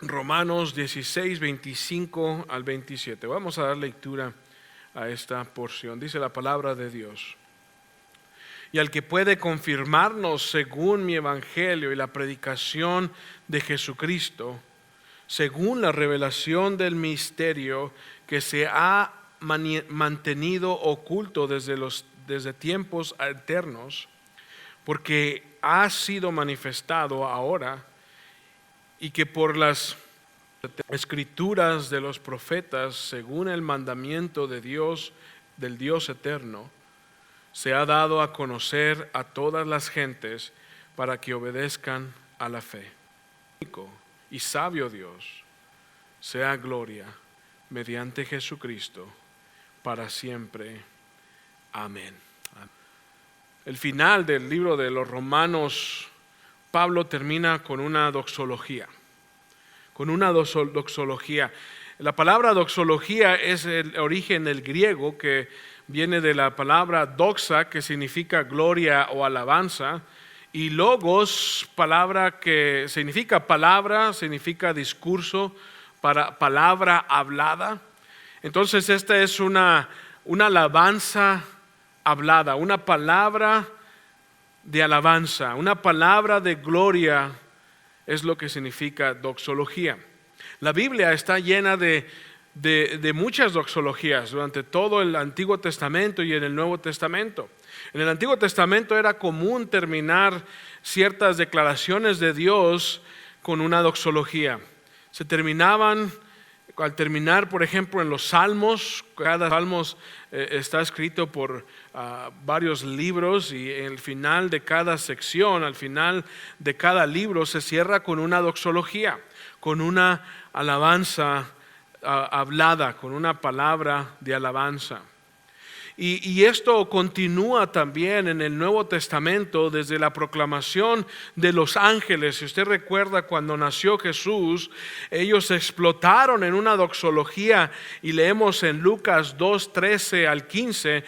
Romanos 16, 25 al 27. Vamos a dar lectura a esta porción. Dice la palabra de Dios: y al que puede confirmarnos según mi evangelio y la predicación de Jesucristo, según la revelación del misterio que se ha mantenido oculto desde tiempos eternos, porque ha sido manifestado ahora, y que por las escrituras de los profetas, según el mandamiento de Dios, del Dios eterno, se ha dado a conocer a todas las gentes para que obedezcan a la fe. Único y sabio Dios, sea gloria mediante Jesucristo para siempre. Amén. El final del libro de los Romanos, Pablo termina con una doxología. La palabra doxología es el origen del griego, que viene de la palabra doxa, que significa gloria o alabanza, y logos, palabra que significa palabra, significa discurso, palabra hablada. Entonces esta es una alabanza hablada, una palabra de alabanza, una palabra de gloria, es lo que significa doxología. La Biblia está llena de muchas doxologías durante todo el Antiguo Testamento y en el Nuevo Testamento. En el Antiguo Testamento era común terminar ciertas declaraciones de Dios con una doxología. Se terminaban al terminar, por ejemplo, en los Salmos. Cada Salmo está escrito por varios libros, y en el final de cada sección, al final de cada libro, se cierra con una doxología, con una alabanza hablada, con una palabra de alabanza. Y esto continúa también en el Nuevo Testamento desde la proclamación de los ángeles. Si usted recuerda, cuando nació Jesús, ellos explotaron en una doxología, y leemos en Lucas 2, 13 al 15,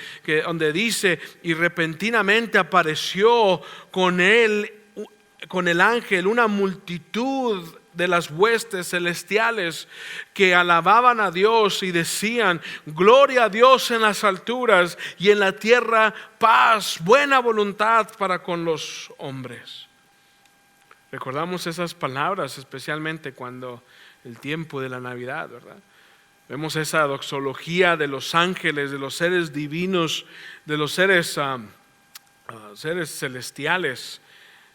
donde dice: y repentinamente apareció con el ángel una multitud de las huestes celestiales que alababan a Dios y decían: gloria a Dios en las alturas, y en la tierra paz, buena voluntad para con los hombres. Recordamos esas palabras especialmente cuando el tiempo de la Navidad, ¿verdad? Vemos esa doxología de los ángeles, de los seres divinos, de los seres celestiales,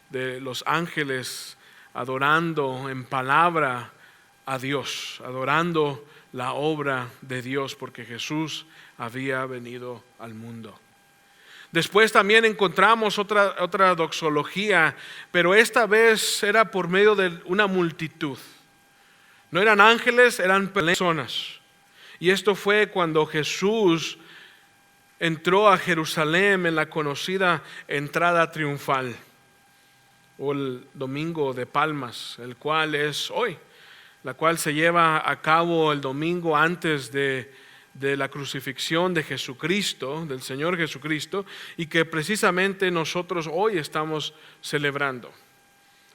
de los ángeles adorando en palabra a Dios, adorando la obra de Dios, porque Jesús había venido al mundo. Después también encontramos otra doxología, pero esta vez era por medio de una multitud. No eran ángeles, eran personas. Y esto fue cuando Jesús entró a Jerusalén en la conocida entrada triunfal, o el Domingo de Palmas, el cual es hoy, la cual se lleva a cabo el domingo antes de la crucifixión de Jesucristo, del Señor Jesucristo, y que precisamente nosotros hoy estamos celebrando,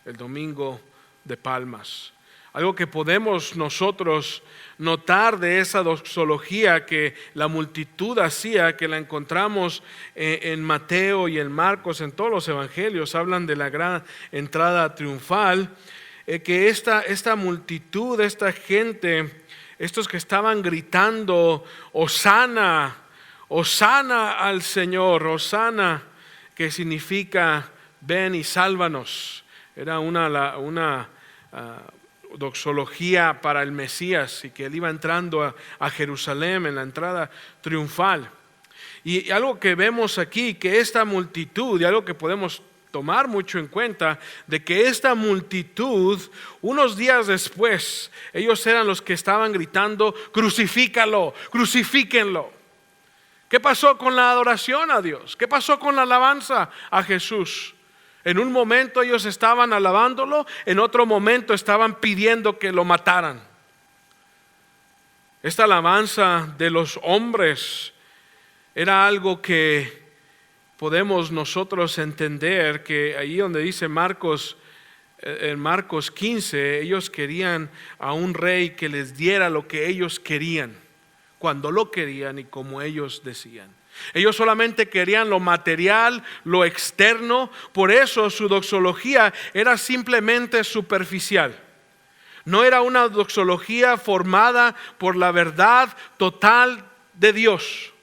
el Domingo de Palmas. Algo que podemos nosotros notar de esa doxología que la multitud hacía, que la encontramos en Mateo y en Marcos, en todos los evangelios, hablan de la gran entrada triunfal, que esta multitud, esta gente, estos que estaban gritando: Hosana, Hosana al Señor, Hosana, que significa ven y sálvanos. Era una doxología para el Mesías, y que él iba entrando a Jerusalén en la entrada triunfal. Y algo que vemos aquí, que esta multitud, y algo que podemos tomar mucho en cuenta, de que esta multitud, unos días después, ellos eran los que estaban gritando: crucifícalo, crucifíquenlo. ¿Qué pasó con la adoración a Dios? ¿Qué pasó con la alabanza a Jesús? En un momento ellos estaban alabándolo, en otro momento estaban pidiendo que lo mataran. Esta alabanza de los hombres era algo que podemos nosotros entender, que ahí donde dice Marcos en Marcos 15, ellos querían a un rey que les diera lo que ellos querían, cuando lo querían y como ellos decían. Ellos solamente querían lo material, lo externo. Por eso su doxología era simplemente superficial. No era una doxología formada por la verdad total de Dios.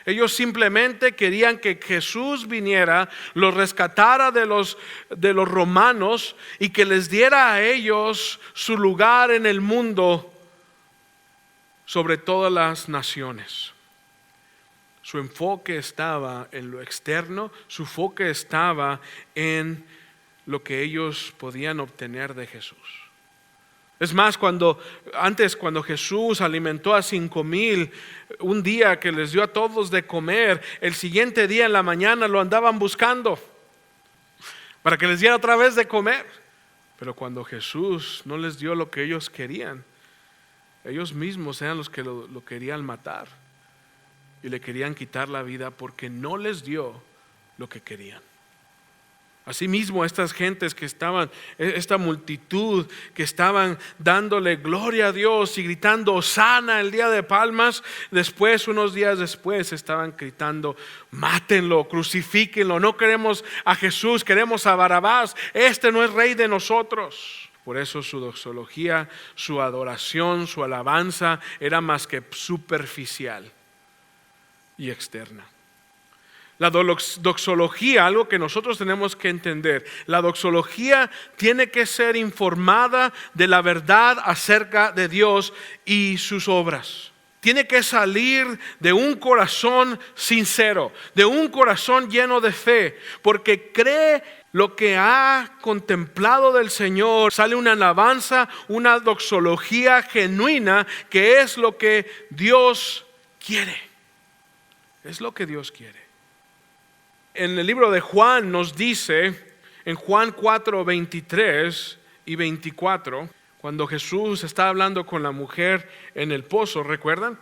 Ellos simplemente querían que Jesús viniera, los rescatara de los romanos y que les diera a ellos su lugar en el mundo sobre todas las naciones. Su enfoque estaba en lo externo, su enfoque estaba en lo que ellos podían obtener de Jesús. Es más, cuando Jesús alimentó a 5,000, un día que les dio a todos de comer, el siguiente día en la mañana lo andaban buscando para que les diera otra vez de comer. Pero cuando Jesús no les dio lo que ellos querían, ellos mismos eran los que lo querían matar y le querían quitar la vida porque no les dio lo que querían. Asimismo, estas gentes que estaban, esta multitud que estaban dándole gloria a Dios y gritando Hosana el día de Palmas, después, unos días después, estaban gritando: mátenlo, crucifíquenlo, no queremos a Jesús, queremos a Barrabás, este no es rey de nosotros. Por eso su doxología, su adoración, su alabanza era más que superficial y externa. La doxología, algo que nosotros tenemos que entender, la doxología tiene que ser informada de la verdad acerca de Dios y sus obras. Tiene que salir de un corazón sincero, de un corazón lleno de fe, porque cree lo que ha contemplado del Señor. Sale una alabanza, una doxología genuina, que es lo que Dios quiere. Es lo que Dios quiere. En el libro de Juan nos dice, en Juan 4, 23 y 24, cuando Jesús está hablando con la mujer en el pozo, ¿recuerdan?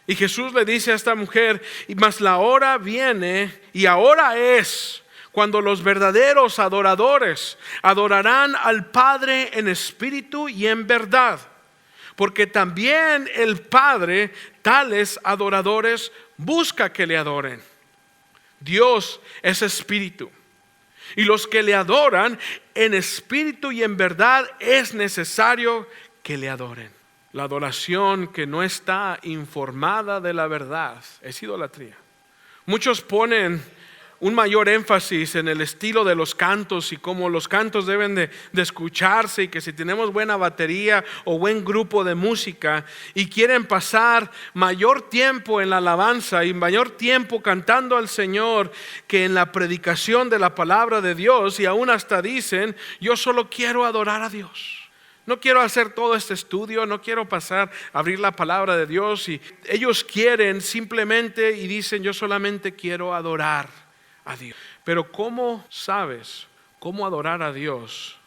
Y Jesús le dice a esta mujer: mas la hora viene y ahora es cuando los verdaderos adoradores adorarán al Padre en espíritu y en verdad, porque también el Padre tales adoradores busca que le adoren. Dios es espíritu, y los que le adoran en espíritu y en verdad es necesario que le adoren. La adoración que no está informada de la verdad es idolatría. Muchos ponen un mayor énfasis en el estilo de los cantos y cómo los cantos deben de escucharse, y que si tenemos buena batería o buen grupo de música y quieren pasar mayor tiempo en la alabanza y mayor tiempo cantando al Señor que en la predicación de la palabra de Dios, y aún hasta dicen: yo solo quiero adorar a Dios. No quiero hacer todo este estudio, no quiero abrir la palabra de Dios. Y ellos quieren simplemente y dicen: yo solamente quiero adorar a Dios. Pero ¿cómo sabes cómo adorar a Dios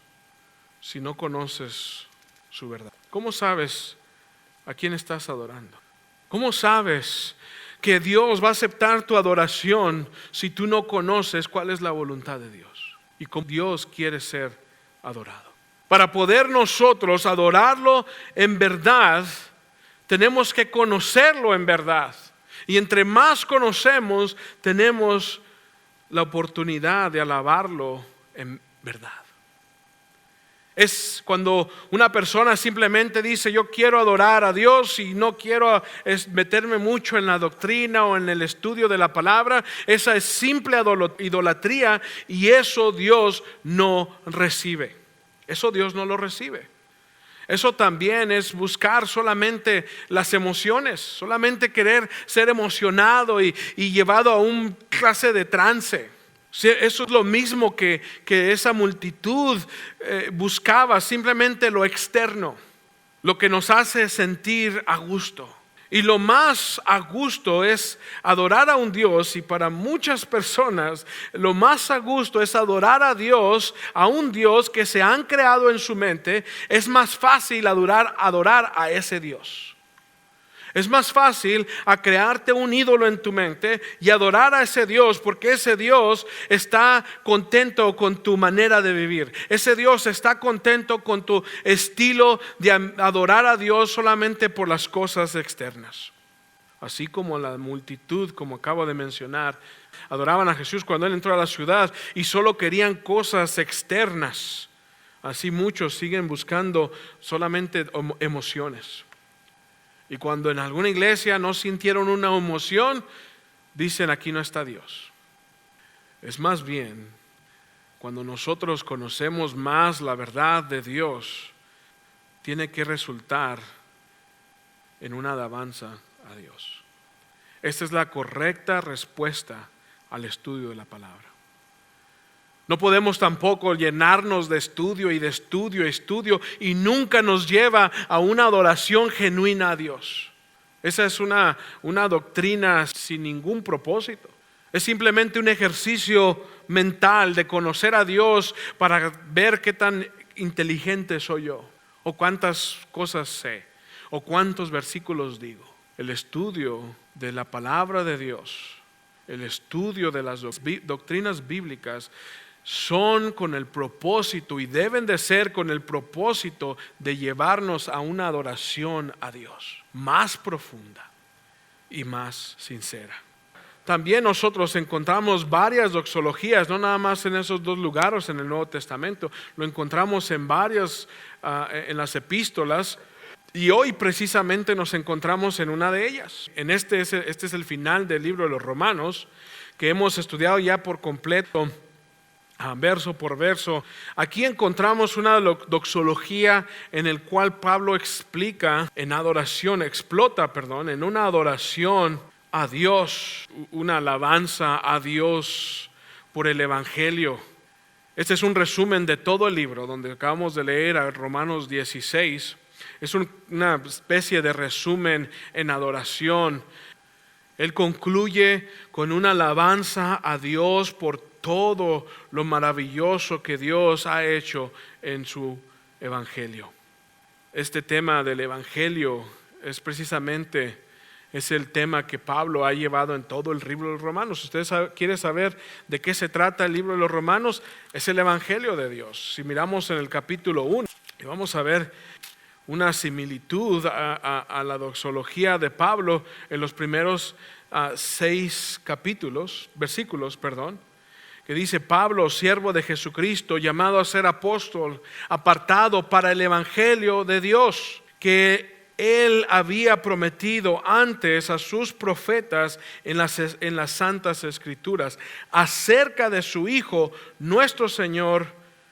si no conoces su verdad? ¿Cómo sabes a quién estás adorando? ¿Cómo sabes que Dios va a aceptar tu adoración si tú no conoces cuál es la voluntad de Dios y cómo Dios quiere ser adorado? Para poder nosotros adorarlo en verdad, tenemos que conocerlo en verdad. Y entre más conocemos, tenemos la oportunidad de alabarlo en verdad. Es cuando una persona simplemente dice: yo quiero adorar a Dios y no quiero meterme mucho en la doctrina o en el estudio de la palabra. Esa es simple idolatría, y eso Dios no recibe. Eso Dios no lo recibe. Eso también es buscar solamente las emociones, solamente querer ser emocionado y llevado a un clase de trance. Eso es lo mismo que esa multitud buscaba, simplemente lo externo, lo que nos hace sentir a gusto. Y lo más a gusto es adorar a un Dios, y para muchas personas lo más a gusto es adorar a Dios, a un Dios que se han creado en su mente. Es más fácil adorar a ese Dios. Es más fácil a crearte un ídolo en tu mente y adorar a ese Dios, porque ese Dios está contento con tu manera de vivir. Ese Dios está contento con tu estilo de adorar a Dios solamente por las cosas externas. Así como la multitud, como acabo de mencionar, adoraban a Jesús cuando Él entró a la ciudad y solo querían cosas externas. Así muchos siguen buscando solamente emociones. Y cuando en alguna iglesia no sintieron una emoción, dicen aquí no está Dios. Es más bien, cuando nosotros conocemos más la verdad de Dios, tiene que resultar en una alabanza a Dios. Esta es la correcta respuesta al estudio de la palabra. No podemos tampoco llenarnos de estudio y de estudio y nunca nos lleva a una adoración genuina a Dios. Esa es una doctrina sin ningún propósito. Es simplemente un ejercicio mental de conocer a Dios para ver qué tan inteligente soy yo, o cuántas cosas sé, o cuántos versículos digo. El estudio de la palabra de Dios, el estudio de las doctrinas bíblicas son con el propósito y deben de ser con el propósito de llevarnos a una adoración a Dios más profunda y más sincera. También nosotros encontramos varias doxologías, no nada más en esos dos lugares en el Nuevo Testamento, lo encontramos en varias, en las epístolas, y hoy precisamente nos encontramos en una de ellas. Este es el final del libro de los Romanos, que hemos estudiado ya por completo, verso por verso. Aquí encontramos una doxología en el cual Pablo explica en una adoración a Dios, una alabanza a Dios por el Evangelio. Este es un resumen de todo el libro, donde acabamos de leer a Romanos 16. Es una especie de resumen en adoración. Él concluye con una alabanza a Dios por todo lo maravilloso que Dios ha hecho en su Evangelio. Este tema del Evangelio es el tema que Pablo ha llevado en todo el libro de los Romanos. ¿Usted quiere saber de qué se trata el libro de los Romanos? Es el Evangelio de Dios. Si miramos en el capítulo 1, y vamos a ver una similitud a la doxología de Pablo en los primeros 6 versículos, que dice: Pablo, siervo de Jesucristo, llamado a ser apóstol, apartado para el Evangelio de Dios, que Él había prometido antes a sus profetas en las santas escrituras, acerca de su Hijo, nuestro Señor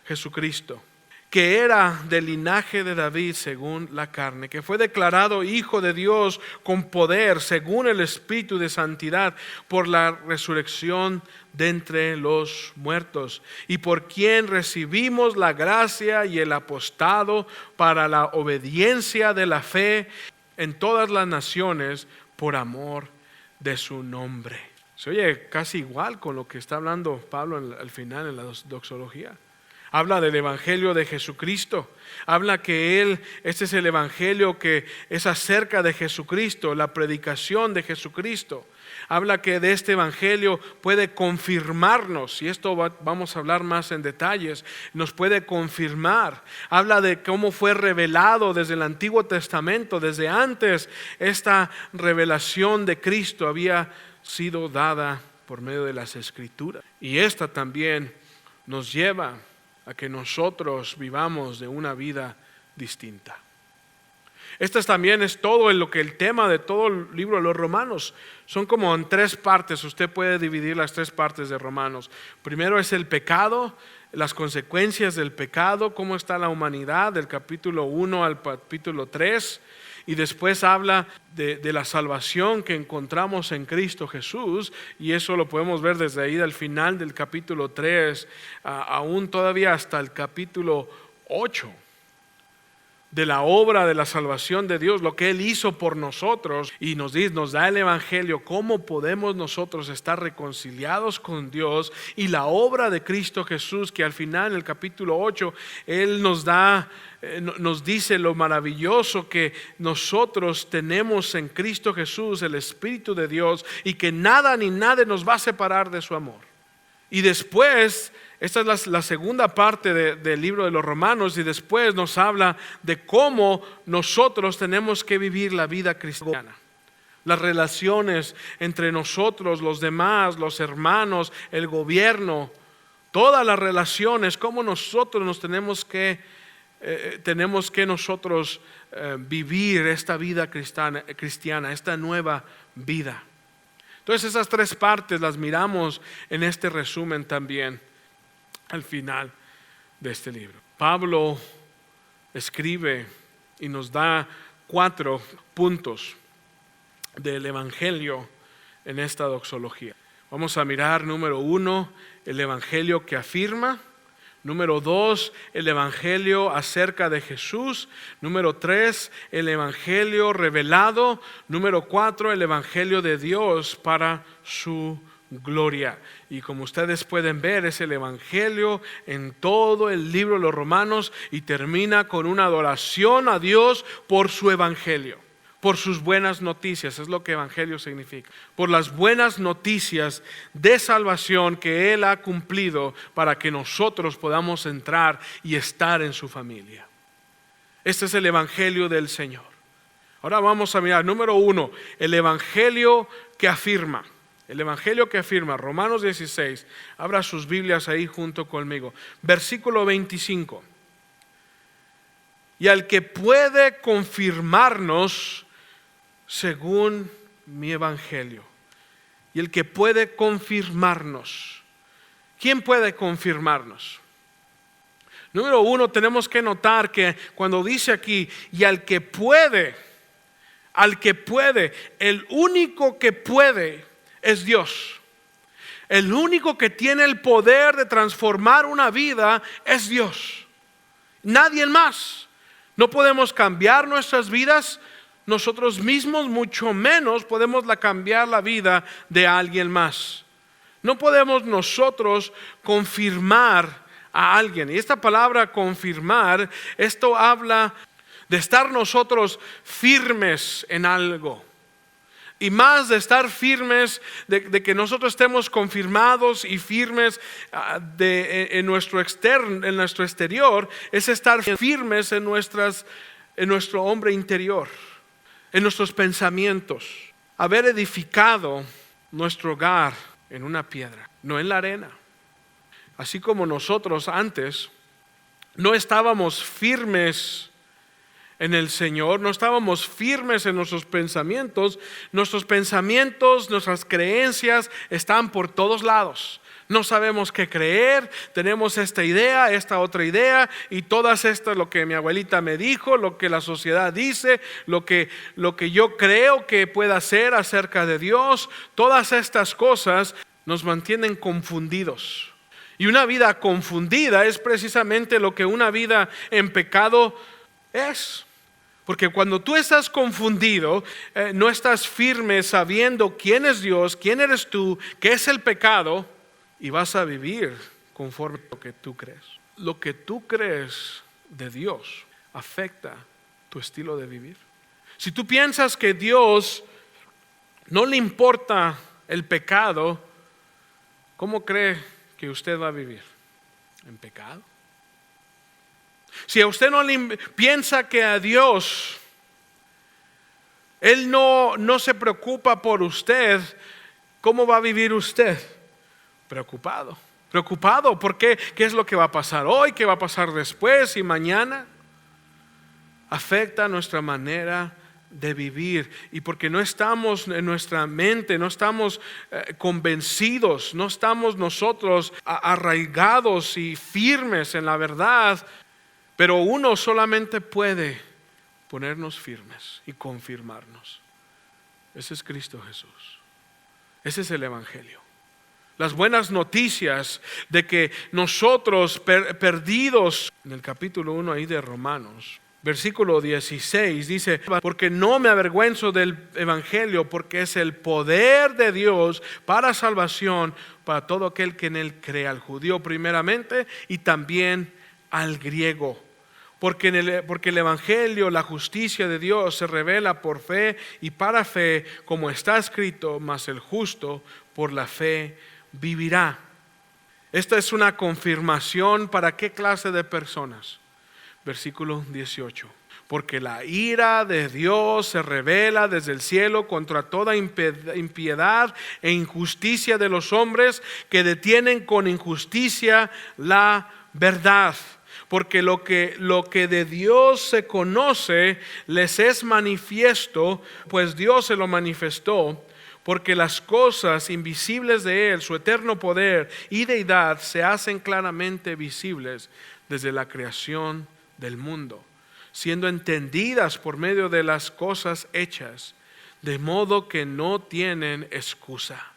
Jesucristo, que era del linaje de David según la carne, que fue declarado Hijo de Dios con poder según el Espíritu de santidad por la resurrección de entre los muertos, y por quien recibimos la gracia y el apostado para la obediencia de la fe en todas las naciones por amor de su nombre. Se oye casi igual con lo que está hablando Pablo al final en la doxología. Habla del Evangelio de Jesucristo. Habla que este es el Evangelio que es acerca de Jesucristo, la predicación de Jesucristo. Habla que de este Evangelio puede confirmarnos, y esto vamos a hablar más en detalles, nos puede confirmar. Habla de cómo fue revelado desde el Antiguo Testamento, desde antes esta revelación de Cristo había sido dada por medio de las Escrituras. Y esta también nos lleva a que nosotros vivamos de una vida distinta. Este también es todo en lo que el tema de todo el libro de los Romanos. Son como en 3 partes. Usted puede dividir las 3 partes de Romanos. Primero es el pecado, las consecuencias del pecado, cómo está la humanidad, del capítulo 1 al capítulo 3. Y después habla de la salvación que encontramos en Cristo Jesús, y eso lo podemos ver desde ahí del final del capítulo 3, aún todavía hasta el capítulo 8. de la obra de la salvación de Dios, lo que Él hizo por nosotros, y nos da el Evangelio, cómo podemos nosotros estar reconciliados con Dios, y la obra de Cristo Jesús, que al final en el capítulo 8 Él nos dice lo maravilloso que nosotros tenemos en Cristo Jesús, el Espíritu de Dios, y que nada ni nadie nos va a separar de su amor. Y después, esta es la segunda parte del libro de los Romanos, y después nos habla de cómo nosotros tenemos que vivir la vida cristiana. Las relaciones entre nosotros, los demás, los hermanos, el gobierno, todas las relaciones, cómo nosotros nos tenemos que nosotros vivir esta vida cristiana, esta nueva vida. Entonces esas tres partes las miramos en este resumen también al final de este libro. Pablo escribe y nos da 4 puntos del Evangelio en esta doxología. Vamos a mirar, número 1, el Evangelio que afirma. Número 2, el Evangelio acerca de Jesús. Número 3, el Evangelio revelado. Número 4, el Evangelio de Dios para su gloria. Y como ustedes pueden ver, es el Evangelio en todo el libro de los Romanos, y termina con una adoración a Dios por su Evangelio, por sus buenas noticias. Es lo que Evangelio significa. Por las buenas noticias de salvación que Él ha cumplido para que nosotros podamos entrar y estar en su familia. Este es el Evangelio del Señor. Ahora vamos a mirar, número 1, el Evangelio que afirma. El Evangelio que afirma, Romanos 16. Abra sus Biblias ahí junto conmigo. Versículo 25. Y al que puede confirmarnos según mi Evangelio. Y el que puede confirmarnos. ¿Quién puede confirmarnos? Número 1, tenemos que notar que cuando dice aquí, y al que puede, el único que puede es Dios. El único que tiene el poder de transformar una vida es Dios. Nadie más. No podemos cambiar nuestras vidas nosotros mismos, mucho menos podemos cambiar la vida de alguien más. No podemos nosotros confirmar a alguien. Y esta palabra confirmar, esto habla de estar nosotros firmes en algo. Y más de estar firmes, de que nosotros estemos confirmados y firmes en nuestro exterior, es estar firmes en nuestro hombre interior, en nuestros pensamientos. Haber edificado nuestro hogar en una piedra, no en la arena. Así como nosotros antes no estábamos firmes en el Señor, no estábamos firmes en nuestros pensamientos, nuestras creencias están por todos lados. No sabemos qué creer, tenemos esta idea, esta otra idea, y todas estas, lo que mi abuelita me dijo, lo que la sociedad dice, lo que yo creo que pueda ser acerca de Dios, todas estas cosas nos mantienen confundidos. Y una vida confundida es precisamente lo que una vida en pecado es. Porque cuando tú estás confundido, no estás firme sabiendo quién es Dios, quién eres tú, qué es el pecado, y vas a vivir conforme a lo que tú crees. Lo que tú crees de Dios afecta tu estilo de vivir. Si tú piensas que Dios no le importa el pecado, ¿cómo cree que usted va a vivir? ¿En pecado? Si a usted no le piensa que a Dios Él no se preocupa por usted, ¿cómo va a vivir usted? Preocupado porque ¿qué es lo que va a pasar hoy? ¿Qué va a pasar después y mañana? Afecta nuestra manera de vivir, y porque no estamos en nuestra mente, no estamos convencidos, no estamos nosotros arraigados y firmes en la verdad. Pero uno solamente puede ponernos firmes y confirmarnos. Ese es Cristo Jesús. Ese es el Evangelio. Las buenas noticias de que nosotros perdidos, en el capítulo 1 ahí de Romanos, Versículo 16 dice: porque no me avergüenzo del evangelio, porque es el poder de Dios para salvación para todo aquel que en él cree, al judío primeramente y también al griego. Porque el evangelio, la justicia de Dios se revela por fe y para fe, como está escrito: mas el justo por la fe vivirá. Esta es una confirmación para qué clase de personas. Versículo 18: porque la ira de Dios se revela desde el cielo contra toda impiedad e injusticia de los hombres que detienen con injusticia la verdad. Porque lo que de Dios se conoce les es manifiesto, pues Dios se lo manifestó. Porque las cosas invisibles de Él, su eterno poder y deidad, se hacen claramente visibles desde la creación del mundo, siendo entendidas por medio de las cosas hechas, de modo que no tienen excusa.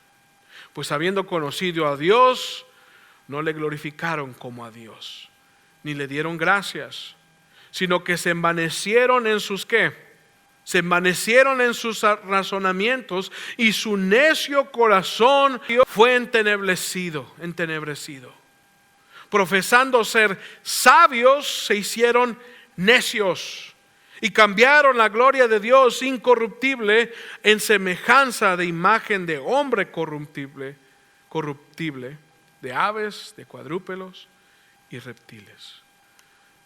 Pues habiendo conocido a Dios, no le glorificaron como a Dios, ni le dieron gracias, sino que se envanecieron en sus ¿qué? Se envanecieron en sus razonamientos, y su necio corazón fue entenebrecido. Profesando ser sabios, se hicieron necios y cambiaron la gloria de Dios incorruptible en semejanza de imagen de hombre corruptible, de aves, de cuadrúpedos y reptiles.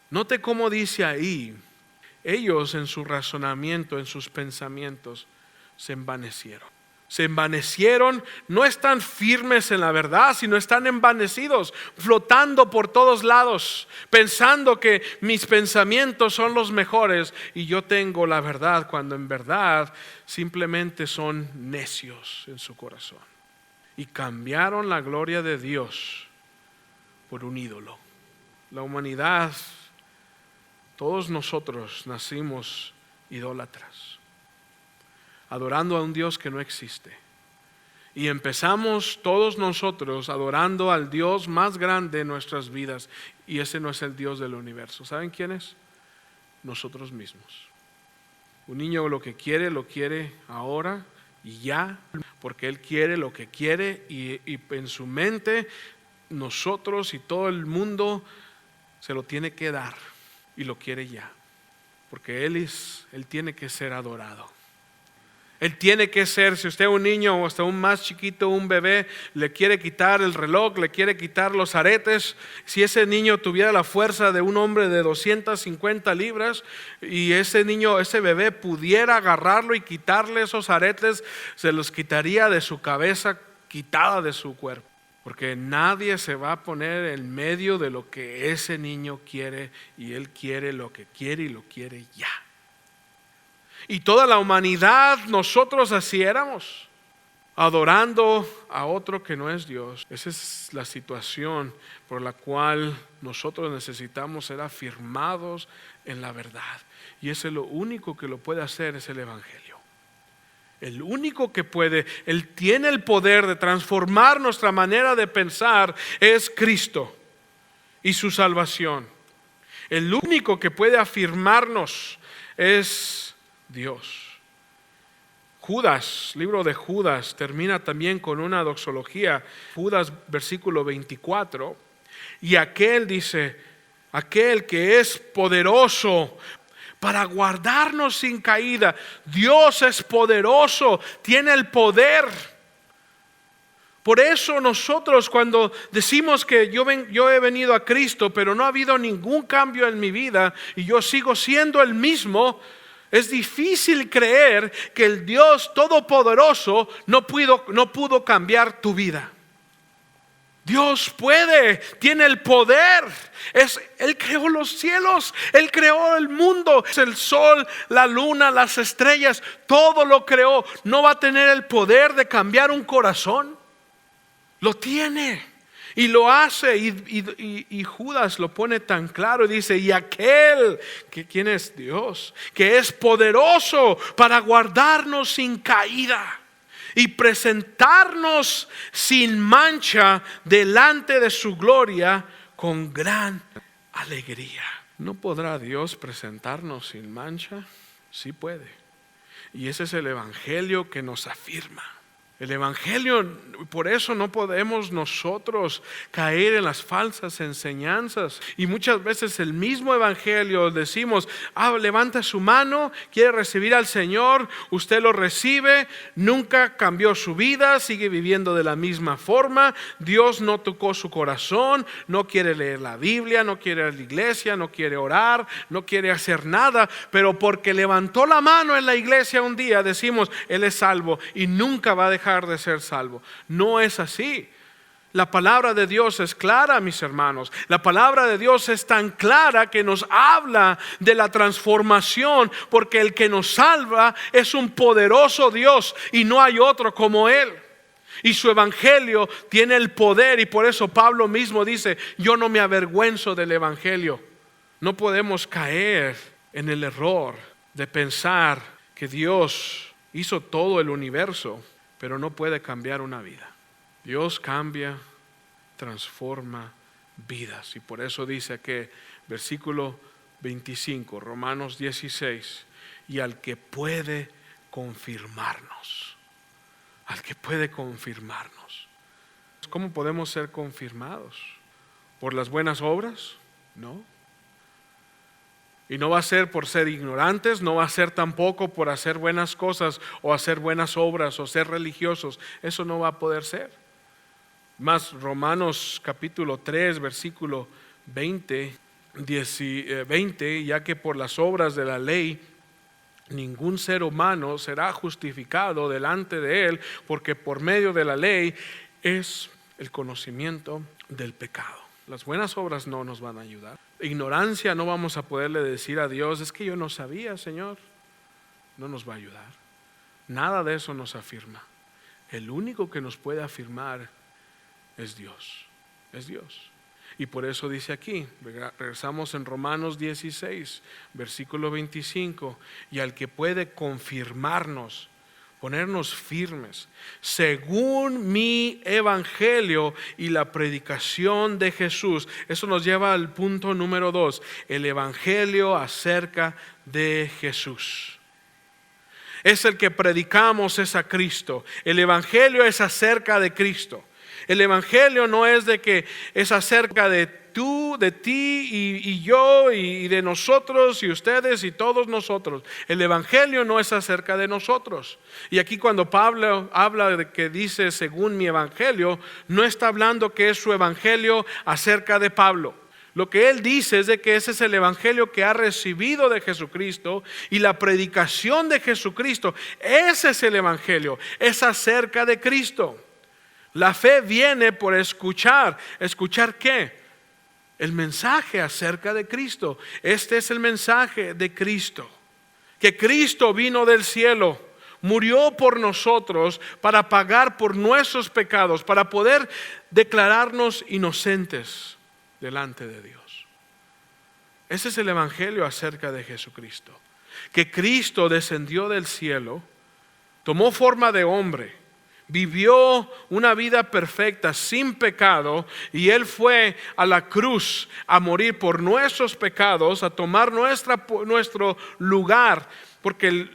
Note cómo dice ahí: ellos en su razonamiento, en sus pensamientos, se envanecieron. Se envanecieron, no están firmes en la verdad, sino están envanecidos, flotando por todos lados, pensando que mis pensamientos son los mejores y yo tengo la verdad, cuando en verdad simplemente son necios en su corazón. Y cambiaron la gloria de Dios por un ídolo. La humanidad, todos nosotros nacimos idólatras, adorando a un Dios que no existe. Y empezamos todos nosotros adorando al Dios más grande en nuestras vidas, y ese no es el Dios del universo. ¿Saben quién es? Nosotros mismos. Un niño lo quiere ahora y ya, porque él quiere lo que quiere, y en su mente nosotros y todo el mundo se lo tiene que dar y lo quiere ya, porque él tiene que ser adorado. Él tiene que ser, si usted es un niño o hasta un más chiquito, un bebé, le quiere quitar el reloj, le quiere quitar los aretes. Si ese niño tuviera la fuerza de un hombre de 250 libras y ese bebé pudiera agarrarlo y quitarle esos aretes, se los quitaría de su cabeza, quitada de su cuerpo. Porque nadie se va a poner en medio de lo que ese niño quiere, y él quiere lo que quiere y lo quiere ya. Y toda la humanidad, nosotros así éramos, adorando a otro que no es Dios. Esa es la situación por la cual nosotros necesitamos ser afirmados en la verdad. Y ese es lo único que lo puede hacer, es el evangelio. El único que puede, Él tiene el poder de transformar nuestra manera de pensar, es Cristo y su salvación. El único que puede afirmarnos es Dios. Judas, libro de Judas, termina también con una doxología. Judas, versículo 24. Y aquel dice: aquel que es poderoso para guardarnos sin caída. Dios es poderoso, tiene el poder. Por eso nosotros, cuando decimos que yo he venido a Cristo, pero no ha habido ningún cambio en mi vida y yo sigo siendo el mismo, es difícil creer que el Dios Todopoderoso no pudo cambiar tu vida. Dios puede, tiene el poder. Él creó los cielos, Él creó el mundo, el sol, la luna, las estrellas, todo lo creó. ¿No va a tener el poder de cambiar un corazón? Lo tiene. Y lo hace, y Judas lo pone tan claro y dice: y aquel, ¿quién es Dios? Que es poderoso para guardarnos sin caída y presentarnos sin mancha delante de su gloria con gran alegría. ¿No podrá Dios presentarnos sin mancha? Sí puede. Y ese es el evangelio que nos afirma. El evangelio, por eso no podemos nosotros caer en las falsas enseñanzas. Y muchas veces el mismo evangelio decimos, levanta su mano, quiere recibir al Señor, usted lo recibe, nunca cambió su vida, sigue viviendo de la misma forma, Dios no tocó su corazón, no quiere leer la Biblia, no quiere ir a la iglesia, no quiere orar, no quiere hacer nada, pero porque levantó la mano en la iglesia un día decimos, él es salvo y nunca va a dejar de ser salvo. No es así. La palabra de Dios es clara, mis hermanos. La palabra de Dios es tan clara que nos habla de la transformación, porque el que nos salva es un poderoso Dios y no hay otro como Él. Y su evangelio tiene el poder, y por eso Pablo mismo dice, yo no me avergüenzo del evangelio. No podemos caer en el error de pensar que Dios hizo todo el universo, pero no puede cambiar una vida. Dios cambia, transforma vidas. Y por eso dice que versículo 25, Romanos 16, y al que puede confirmarnos. Al que puede confirmarnos. ¿Cómo podemos ser confirmados? ¿Por las buenas obras? No. Y no va a ser por ser ignorantes, no va a ser tampoco por hacer buenas cosas o hacer buenas obras o ser religiosos. Eso no va a poder ser. Más Romanos capítulo 3 versículo 20, ya que por las obras de la ley ningún ser humano será justificado delante de él, porque por medio de la ley es el conocimiento del pecado. Las buenas obras no nos van a ayudar. Ignorancia no vamos a poderle decir a Dios, es que yo no sabía, Señor. No nos va a ayudar. Nada de eso nos afirma. El único que nos puede afirmar es Dios. Es Dios. Y por eso dice aquí, regresamos en Romanos 16, versículo 25, y al que puede confirmarnos, ponernos firmes, según mi evangelio y la predicación de Jesús. Eso nos lleva al punto número 2, el evangelio acerca de Jesús. Es el que predicamos, es a Cristo. El evangelio es acerca de Cristo. El evangelio no es de que es acerca de tú, de ti y yo y de nosotros y ustedes y todos nosotros. El evangelio no es acerca de nosotros. Y aquí cuando Pablo habla de que dice según mi evangelio, no está hablando que es su evangelio acerca de Pablo. Lo que él dice es de que ese es el evangelio que ha recibido de Jesucristo y la predicación de Jesucristo. Ese es el evangelio, es acerca de Cristo. La fe viene por escuchar. ¿Escuchar qué? El mensaje acerca de Cristo. Este es el mensaje de Cristo. Que Cristo vino del cielo, murió por nosotros para pagar por nuestros pecados, para poder declararnos inocentes delante de Dios. Ese es el evangelio acerca de Jesucristo. Que Cristo descendió del cielo, tomó forma de hombre, vivió una vida perfecta, sin pecado, y Él fue a la cruz a morir por nuestros pecados, a tomar nuestro lugar, porque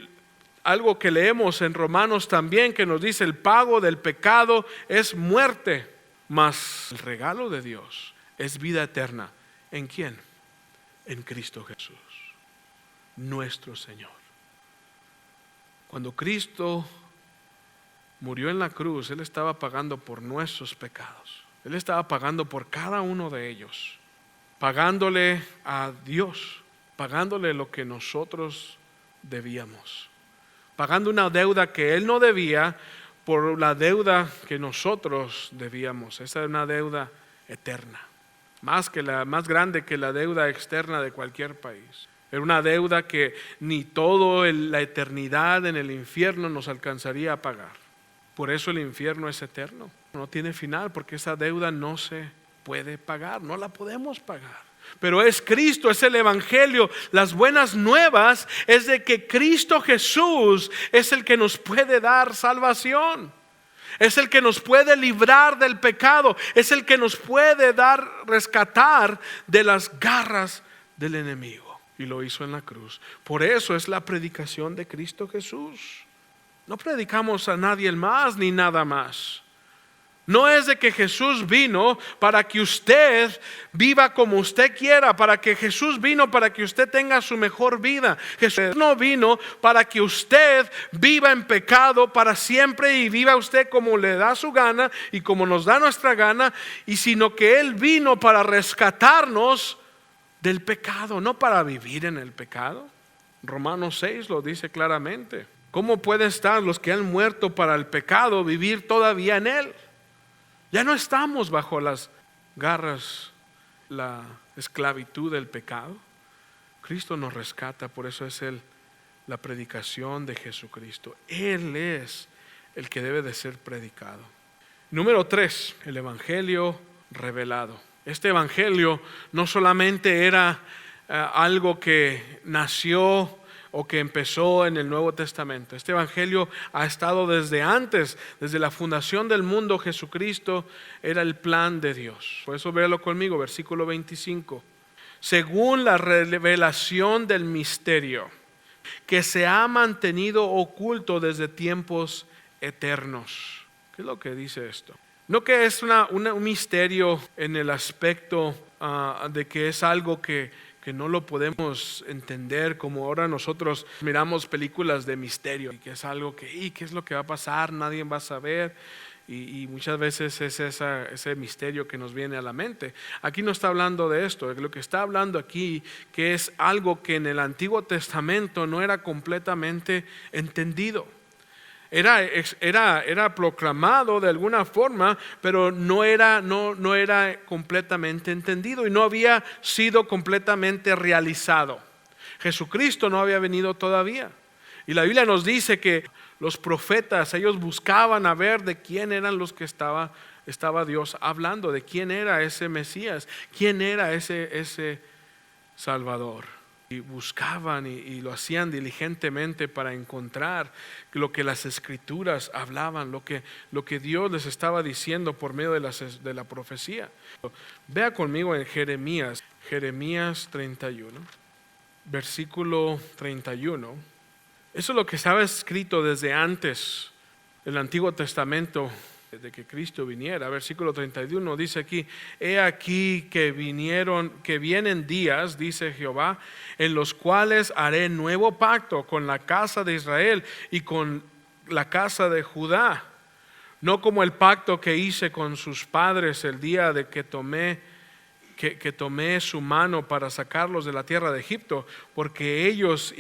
algo que leemos en Romanos también, que nos dice el pago del pecado es muerte, mas el regalo de Dios es vida eterna. ¿En quién? En Cristo Jesús, nuestro Señor. Cuando Cristo murió en la cruz, Él estaba pagando por nuestros pecados. Él estaba pagando por cada uno de ellos, pagándole a Dios, pagándole lo que nosotros debíamos, pagando una deuda que Él no debía por la deuda que nosotros debíamos. Esa es una deuda eterna, más grande que la deuda externa de cualquier país. Era una deuda que ni toda la eternidad en el infierno nos alcanzaría a pagar. Por eso el infierno es eterno, no tiene final, porque esa deuda no se puede pagar, no la podemos pagar. Pero es Cristo, es el evangelio. Las buenas nuevas es de que Cristo Jesús es el que nos puede dar salvación. Es el que nos puede librar del pecado, es el que nos puede rescatar de las garras del enemigo. Y lo hizo en la cruz. Por eso es la predicación de Cristo Jesús. No predicamos a nadie más ni nada más. No es de que Jesús vino para que usted viva como usted quiera, para que Jesús vino para que usted tenga su mejor vida. Jesús no vino para que usted viva en pecado para siempre y viva usted como le da su gana y como nos da nuestra gana, y sino que Él vino para rescatarnos del pecado, no para vivir en el pecado. Romanos 6 lo dice claramente. ¿Cómo pueden estar los que han muerto para el pecado vivir todavía en él? Ya no estamos bajo las garras, la esclavitud del pecado. Cristo nos rescata, por eso es la predicación de Jesucristo. Él es el que debe de ser predicado. Número 3, el evangelio revelado. Este evangelio no solamente era algo que nació o que empezó en el Nuevo Testamento. Este evangelio ha estado desde antes, desde la fundación del mundo. Jesucristo era el plan de Dios. Por eso véalo conmigo, versículo 25. Según la revelación del misterio que se ha mantenido oculto desde tiempos eternos. ¿Qué es lo que dice esto? No que es un misterio en el aspecto de que es algo que no lo podemos entender, como ahora nosotros miramos películas de misterio, y que es algo que, ¿qué es lo que va a pasar? Nadie va a saber, y muchas veces es ese misterio que nos viene a la mente. Aquí no está hablando de esto, lo que está hablando aquí, que es algo que en el Antiguo Testamento no era completamente entendido. Era proclamado de alguna forma, pero no era completamente entendido y no había sido completamente realizado. Jesucristo no había venido todavía. Y la Biblia nos dice que los profetas, ellos buscaban a ver de quién eran los que estaba Dios hablando, de quién era ese Mesías, quién era ese Salvador. Y buscaban y lo hacían diligentemente para encontrar lo que las Escrituras hablaban, lo que Dios les estaba diciendo por medio de la profecía. Vea conmigo en Jeremías 31, versículo 31. Eso es lo que estaba escrito desde antes del Antiguo Testamento, de que Cristo viniera. Versículo 31 dice aquí: he aquí que vienen días, dice Jehová, en los cuales haré nuevo pacto con la casa de Israel y con la casa de Judá, no como el pacto que hice con sus padres el día de que tomé su mano para sacarlos de la tierra de Egipto, porque ellos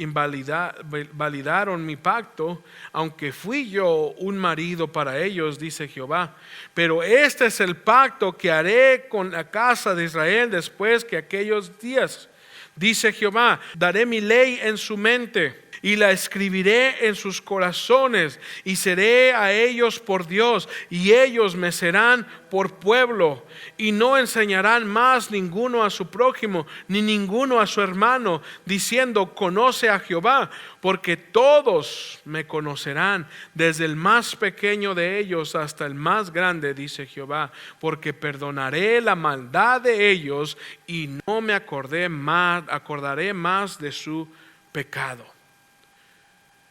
validaron mi pacto, aunque fui yo un marido para ellos, dice Jehová. Pero este es el pacto que haré con la casa de Israel después que aquellos días, dice Jehová. Daré mi ley en su mente y la escribiré en sus corazones, y seré a ellos por Dios, y ellos me serán por pueblo. Y no enseñarán más ninguno a su prójimo, ni ninguno a su hermano, diciendo: conoce a Jehová, porque todos me conocerán, desde el más pequeño de ellos hasta el más grande, dice Jehová, porque perdonaré la maldad de ellos y no me acordaré más de su pecado.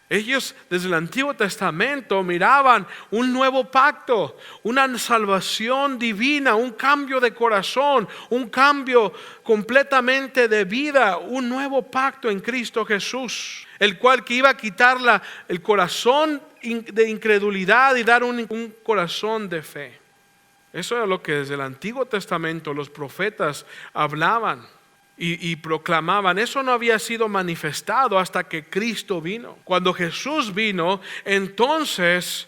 Ellos desde el Antiguo Testamento miraban un nuevo pacto, una salvación divina, un cambio de corazón, un cambio completamente de vida, un nuevo pacto en Cristo Jesús, el cual que iba a quitar el corazón de incredulidad y dar un corazón de fe. Eso era lo que desde el Antiguo Testamento los profetas hablaban y proclamaban. Eso no había sido manifestado hasta que Cristo vino. Cuando Jesús vino, entonces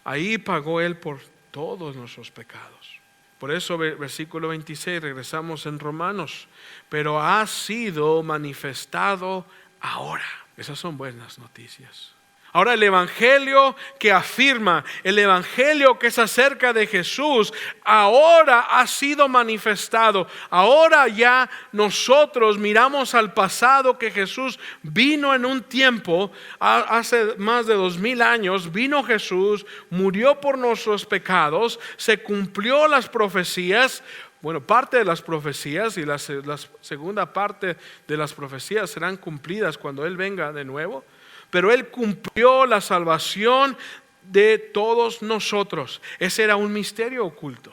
ahí pagó Él por todos nuestros pecados. Por eso versículo 26, regresamos en Romanos: pero ha sido manifestado ahora. Esas son buenas noticias. Ahora el evangelio que afirma, el evangelio que es acerca de Jesús, ahora ha sido manifestado. Ahora ya nosotros miramos al pasado, que Jesús vino en un tiempo, hace más de 2000 años, vino Jesús, murió por nuestros pecados, se cumplió las profecías, Bueno, parte de las profecías y la segunda parte de las profecías serán cumplidas cuando Él venga de nuevo. Pero Él cumplió la salvación de todos nosotros. Ese era un misterio oculto.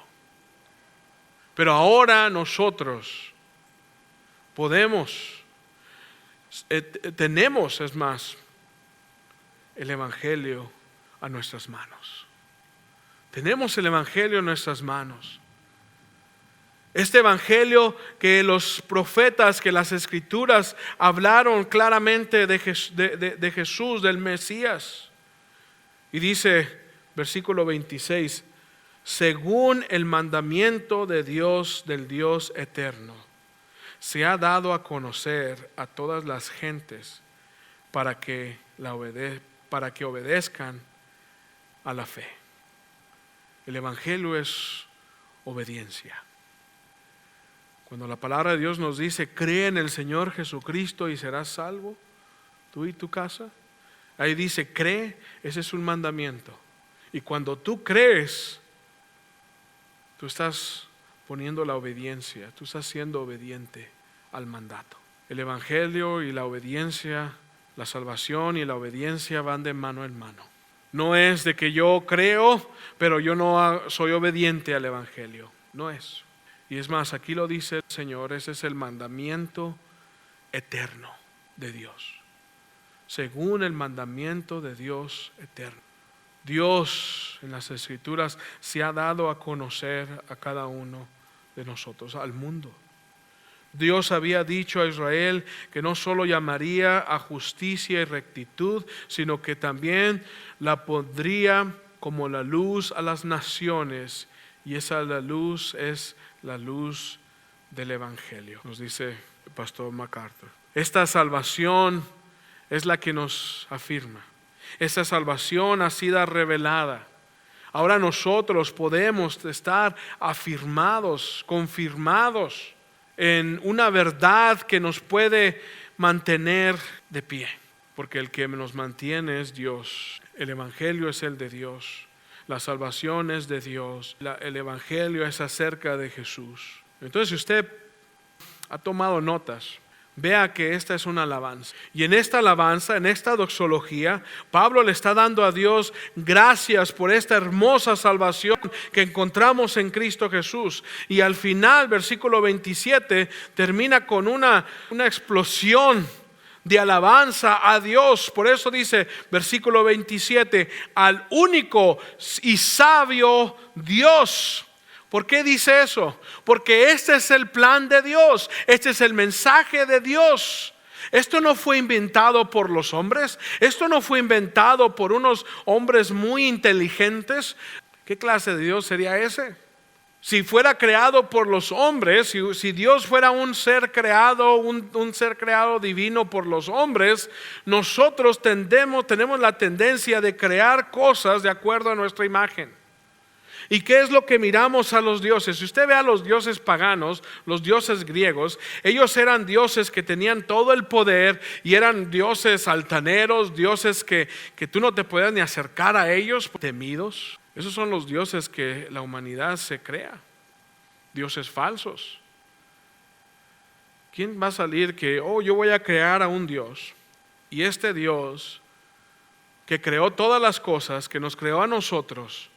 Pero ahora nosotros tenemos, es más, el Evangelio a nuestras manos. Tenemos el Evangelio en nuestras manos. Este Evangelio que los profetas, que las Escrituras hablaron claramente de Jesús, del Mesías. Y dice, versículo 26, según el mandamiento de Dios, del Dios eterno, se ha dado a conocer a todas las gentes para que obedezcan a la fe. El Evangelio es obediencia. Cuando la palabra de Dios nos dice, cree en el Señor Jesucristo y serás salvo, tú y tu casa. Ahí dice, cree, ese es un mandamiento. Y cuando tú crees, tú estás poniendo la obediencia, tú estás siendo obediente al mandato. El Evangelio y la obediencia, la salvación y la obediencia van de mano en mano. No es de que yo creo, pero yo no soy obediente al Evangelio. No es. Y es más, aquí lo dice el Señor, ese es el mandamiento eterno de Dios. Según el mandamiento de Dios eterno. Dios en las Escrituras se ha dado a conocer a cada uno de nosotros, al mundo. Dios había dicho a Israel que no solo llamaría a justicia y rectitud, sino que también la pondría como la luz a las naciones. Y esa la luz es la luz del Evangelio, nos dice el pastor MacArthur. Esta salvación es la que nos afirma. Esta salvación ha sido revelada. Ahora nosotros podemos estar afirmados, confirmados en una verdad que nos puede mantener de pie. Porque el que nos mantiene es Dios. El Evangelio es el de Dios. La salvación es de Dios. El Evangelio es acerca de Jesús. Entonces, si usted ha tomado notas, vea que esta es una alabanza. Y en esta alabanza, en esta doxología, Pablo le está dando a Dios gracias por esta hermosa salvación que encontramos en Cristo Jesús. Y al final, versículo 27, termina con una explosión de alabanza a Dios. Por eso dice versículo 27, al único y sabio Dios. ¿Por qué dice eso? Porque este es el plan de Dios, este es el mensaje de Dios. Esto no fue inventado por los hombres, esto no fue inventado por unos hombres muy inteligentes. ¿Qué clase de Dios sería ese? Si fuera creado por los hombres, si Dios fuera un ser creado, un ser creado divino por los hombres, nosotros tenemos la tendencia de crear cosas de acuerdo a nuestra imagen. ¿Y qué es lo que miramos a los dioses? Si usted ve a los dioses paganos, los dioses griegos, ellos eran dioses que tenían todo el poder y eran dioses altaneros, dioses que tú no te podías ni acercar a ellos, temidos. Esos son los dioses que la humanidad se crea, dioses falsos. ¿Quién va a salir que, yo voy a crear a un Dios? Y este Dios que creó todas las cosas, que nos creó a nosotros,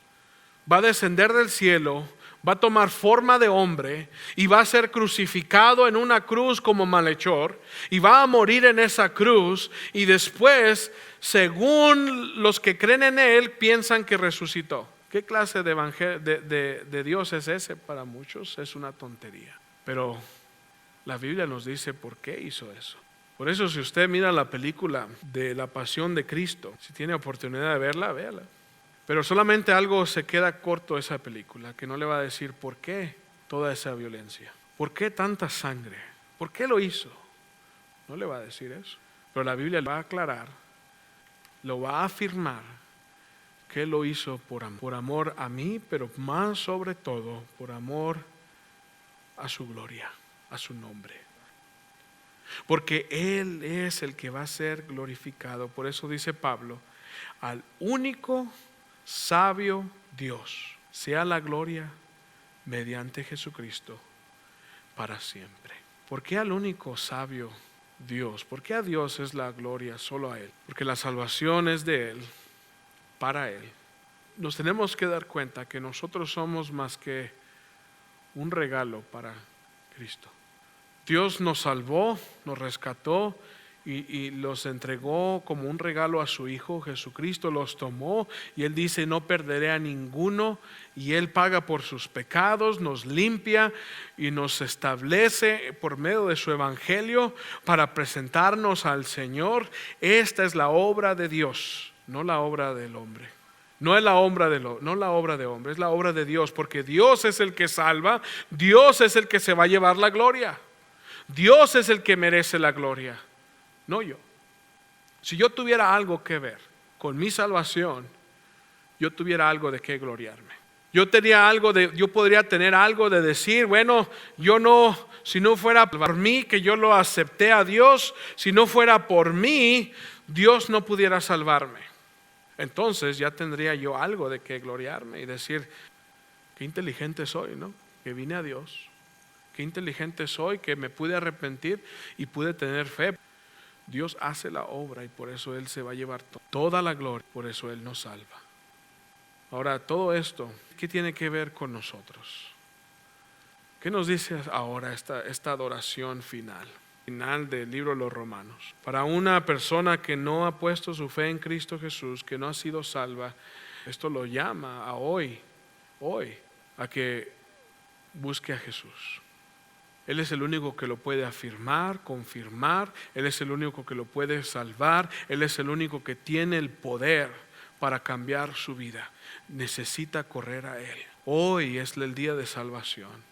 va a descender del cielo, va a tomar forma de hombre y va a ser crucificado en una cruz como malhechor y va a morir en esa cruz y después, según los que creen en él, piensan que resucitó. ¿Qué clase de Dios es ese? Para muchos es una tontería, pero la Biblia nos dice por qué hizo eso. Por eso, si usted mira la película de la Pasión de Cristo, si tiene oportunidad de verla, véala. Pero solamente algo se queda corto esa película, que no le va a decir por qué toda esa violencia, por qué tanta sangre, por qué lo hizo. No le va a decir eso. Pero la Biblia lo va a aclarar, lo va a afirmar, que lo hizo por amor a mí, pero más sobre todo por amor a su gloria, a su nombre. Porque Él es el que va a ser glorificado. Por eso dice Pablo, al único sabio Dios, sea la gloria mediante Jesucristo para siempre. ¿Por qué al único sabio Dios? ¿Por qué a Dios es la gloria solo a Él? Porque la salvación es de Él, para Él. Nos tenemos que dar cuenta que nosotros somos más que un regalo para Cristo. Dios nos salvó, nos rescató y los entregó como un regalo a su Hijo Jesucristo. Los tomó y Él dice: no perderé a ninguno, y Él paga por sus pecados, nos limpia y nos establece por medio de su evangelio para presentarnos al Señor. Esta es la obra de Dios, no la obra del hombre. No es la obra no la obra de hombre, es la obra de Dios, porque Dios es el que salva, Dios es el que se va a llevar la gloria. Dios es el que merece la gloria, no yo. Si yo tuviera algo que ver con mi salvación, yo tuviera algo de qué gloriarme. Yo podría tener algo de decir: bueno, si no fuera por mí que yo lo acepté a Dios, si no fuera por mí, Dios no pudiera salvarme. Entonces ya tendría yo algo de qué gloriarme y decir: qué inteligente soy, ¿no? Que vine a Dios. Qué inteligente soy, que me pude arrepentir y pude tener fe. Dios hace la obra y por eso Él se va a llevar toda la gloria, por eso Él nos salva. Ahora, todo esto, ¿qué tiene que ver con nosotros? ¿Qué nos dice ahora esta adoración final del libro de los Romanos? Para una persona que no ha puesto su fe en Cristo Jesús, que no ha sido salva, esto lo llama a hoy, a que busque a Jesús. Él es el único que lo puede afirmar, confirmar. Él es el único que lo puede salvar. Él es el único que tiene el poder para cambiar su vida. Necesita correr a Él. Hoy es el día de salvación.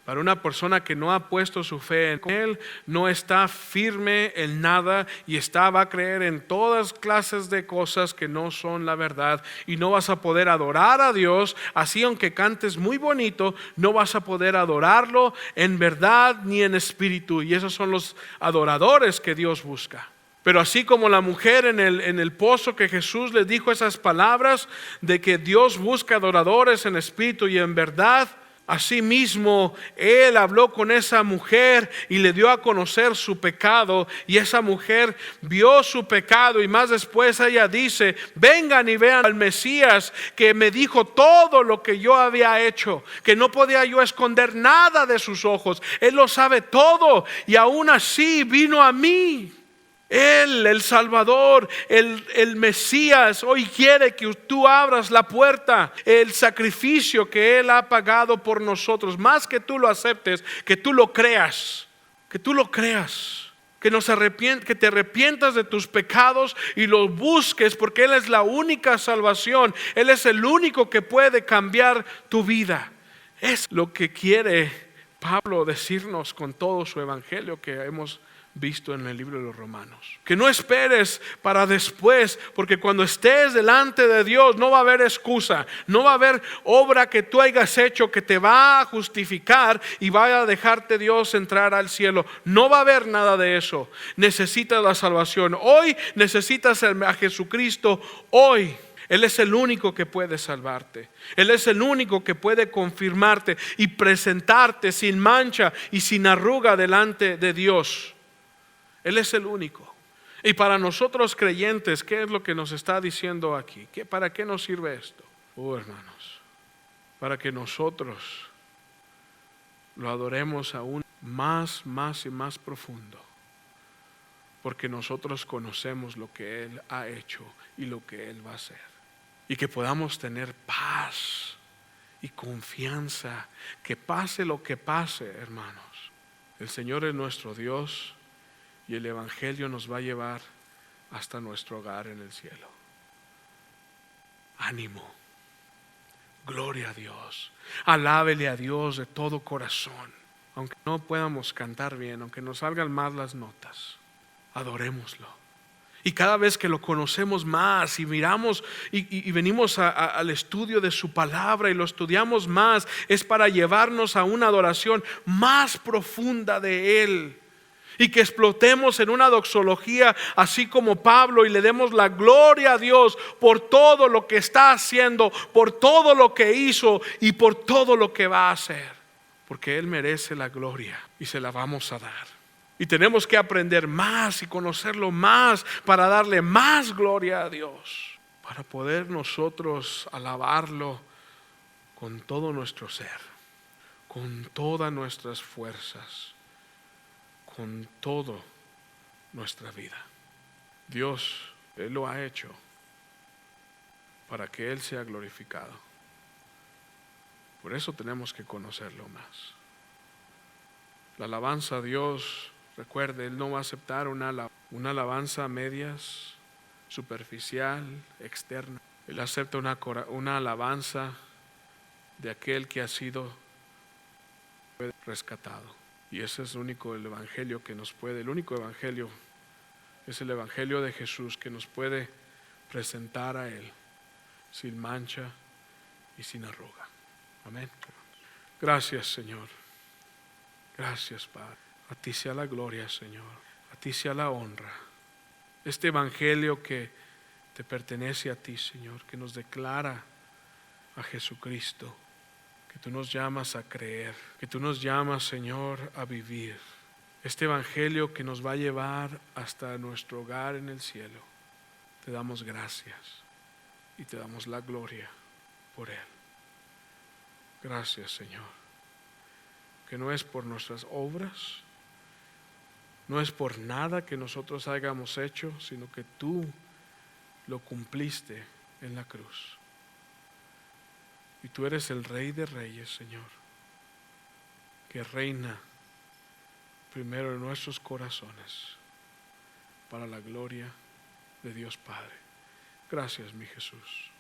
Para una persona que no ha puesto su fe en Él, no está firme en nada y va a creer en todas clases de cosas que no son la verdad, y no vas a poder adorar a Dios. Así, aunque cantes muy bonito, no vas a poder adorarlo en verdad ni en espíritu, y esos son los adoradores que Dios busca. Pero así como la mujer en el pozo, que Jesús le dijo esas palabras de que Dios busca adoradores en espíritu y en verdad, asimismo Él habló con esa mujer y le dio a conocer su pecado, y esa mujer vio su pecado, y más después ella dice: vengan y vean al Mesías, que me dijo todo lo que yo había hecho, que no podía yo esconder nada de sus ojos. Él lo sabe todo y aún así vino a mí. Él, el Salvador, el Mesías, hoy quiere que tú abras la puerta. El sacrificio que Él ha pagado por nosotros, más que tú lo aceptes, que tú lo creas, que te arrepientas de tus pecados y los busques, porque Él es la única salvación. Él es el único que puede cambiar tu vida. Es lo que quiere Pablo decirnos con todo su evangelio que hemos visto en el libro de los Romanos. Que no esperes para después, porque cuando estés delante de Dios no va a haber excusa, no va a haber obra que tú hayas hecho que te va a justificar y vaya a dejarte Dios entrar al cielo. No va a haber nada de eso. Necesitas la salvación hoy, necesitas a Jesucristo hoy. Él es el único que puede salvarte. Él es el único que puede confirmarte y presentarte sin mancha y sin arruga delante de Dios. Él es el único. Y para nosotros creyentes, ¿qué es lo que nos está diciendo aquí? ¿Para qué nos sirve esto? Hermanos, para que nosotros lo adoremos aún más y más profundo. Porque nosotros conocemos lo que Él ha hecho y lo que Él va a hacer. Y que podamos tener paz y confianza, que pase lo que pase, hermanos. El Señor es nuestro Dios. Y el evangelio nos va a llevar hasta nuestro hogar en el cielo. Ánimo. Gloria a Dios. Alábele a Dios de todo corazón. Aunque no podamos cantar bien, aunque nos salgan más las notas, adorémoslo. Y cada vez que lo conocemos más y miramos y venimos al estudio de su palabra y lo estudiamos más, es para llevarnos a una adoración más profunda de Él. Y que explotemos en una doxología así como Pablo y le demos la gloria a Dios por todo lo que está haciendo, por todo lo que hizo y por todo lo que va a hacer. Porque Él merece la gloria y se la vamos a dar. Y tenemos que aprender más y conocerlo más para darle más gloria a Dios. Para poder nosotros alabarlo con todo nuestro ser, con todas nuestras fuerzas, con toda nuestra vida. Dios, Él lo ha hecho para que Él sea glorificado. Por eso tenemos que conocerlo más. La alabanza a Dios, recuerde, Él no va a aceptar una alabanza a medias, superficial, externa. Él acepta una alabanza de aquel que ha sido rescatado. Y ese es el único evangelio que nos puede, el único evangelio es el evangelio de Jesús que nos puede presentar a Él sin mancha y sin arruga. Amén. Gracias, Señor. Gracias, Padre. A ti sea la gloria, Señor. A ti sea la honra. Este evangelio que te pertenece a ti, Señor, que nos declara a Jesucristo, que tú nos llamas a creer, que tú nos llamas, Señor, a vivir. Este evangelio que nos va a llevar hasta nuestro hogar en el cielo. Te damos gracias y te damos la gloria por él. Gracias, Señor. Que no es por nuestras obras, no es por nada que nosotros hayamos hecho, sino que tú lo cumpliste en la cruz. Y tú eres el Rey de Reyes, Señor, que reina primero en nuestros corazones para la gloria de Dios Padre. Gracias, mi Jesús.